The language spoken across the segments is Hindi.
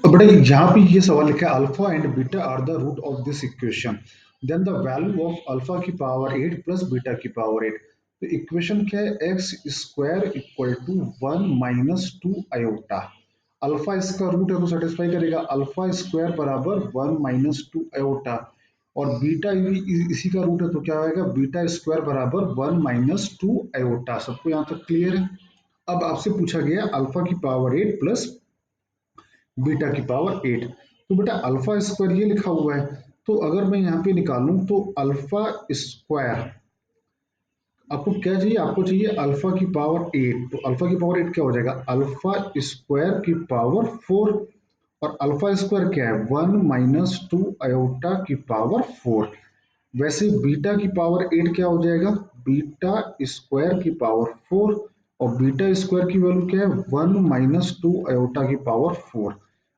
अब बेटा यहाँ पे ये सवाल लिखा है alpha and beta are the root of this equation, then the value of alpha की पावर 8 प्लस बीटा की पावर 8। तो इक्वेशन क्या है, X square equal to 1 - 2 iota. Alpha इसका रूट है तो सेटिस्फाई करेगा, अल्फा स्क्वायर बराबर 1 - 2 आयोटा, और बीटा भी इसी का रूट है तो क्या आएगा, बीटा स्क्वायर बराबर 1 - 2 आयोटा। सबको यहाँ तक क्लियर है। अब आपसे पूछा गया अल्फा की पावर 8 प्लस बीटा की पावर 8। तो बेटा अल्फा स्क्वायर ये लिखा हुआ है, तो अगर मैं यहाँ पे निकालूं तो अल्फा स्क्वायर, आपको क्या चाहिए, आपको चाहिए अल्फा की पावर 8। तो अल्फा की पावर 8 क्या हो जाएगा, अल्फा स्क्वायर की पावर 4, और अल्फा स्क्वायर क्या है, 1 - 2 आयोटा की पावर 4। वैसे बीटा की पावर 8 क्या हो जाएगा, बीटा स्क्वायर की पावर 4, और बीटा स्क्वायर की वैल्यू क्या है, 1 - 2 आयोटा की पावर 4।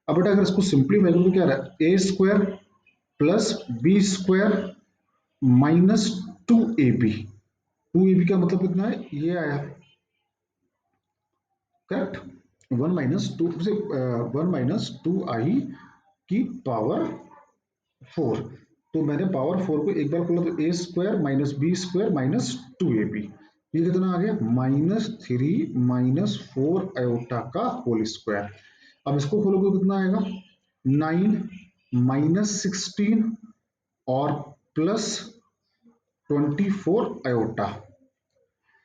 अब बेटा अगर इसको सिंपलीफाई करूँ तो क्या रहा है, a square plus b square minus 2ab। 2ab का मतलब कितना है, ये आया, करेक्ट। 1 - 2 से 1 - 2i की पावर 4। तो मैंने पावर 4 को एक बार खोला तो a square minus b square minus 2ab, ये कितना आ गया, -3 - 4 आयोटा का होल स्क्वायर। अब इसको खोलोगे तो कितना आएगा, 9 - 16 और प्लस 24 आयोटा।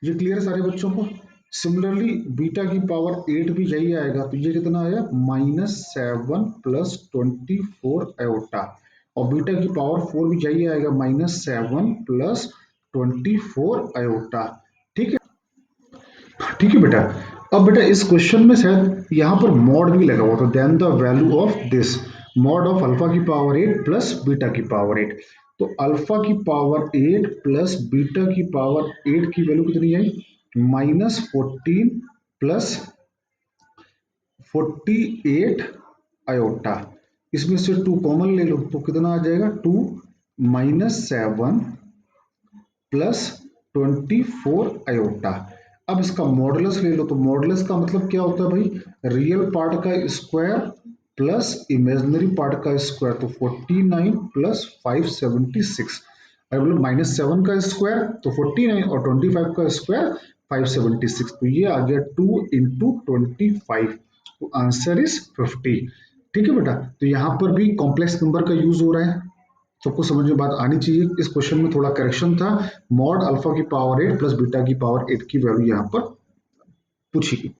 ये क्लियर है सारे बच्चों को। सिमिलरली बीटा की पावर 8 भी यही आएगा, तो ये कितना आया, -7 प्लस 24 आयोटा, और बीटा की पावर 4 भी यही आएगा, -7 प्लस 24 आयोटा। ठीक है, ठीक है बेटा। अब बेटा इस क्वेश्चन में शायद यहाँ पर मॉड भी लगा हुआ था, then the value of this, mod of alpha की पावर 8 प्लस बीटा की पावर 8। तो अल्फा की पावर 8 प्लस बीटा की पावर 8 की वैल्यू कितनी आई, -14 प्लस 48 आयोटा। इसमें से 2 कॉमन ले लो तो कितना आ जाएगा, 2 -7 प्लस 24 आयोटा। अब इसका मॉडुलस ले लो, तो मॉडुलस का मतलब क्या होता है भाई, रियल पार्ट का स्क्वायर प्लस इमेजिनरी पार्ट का स्क्वायर। तो 49 प्लस 576, अगर बोलो -7 का स्क्वायर तो 49, और 25 का स्क्वायर 576, तो ये आ गया 2 इंटू 25। तो आंसर इज 50। ठीक है बेटा, तो यहाँ पर भी कॉम्प्लेक्स नंबर का यूज हो रहा है, सबको समझ में बात आनी चाहिए। इस क्वेश्चन में थोड़ा करेक्शन था, मॉड अल्फा की पावर 8 प्लस बीटा की पावर 8 की वैल्यू यहाँ पर पूछी गई।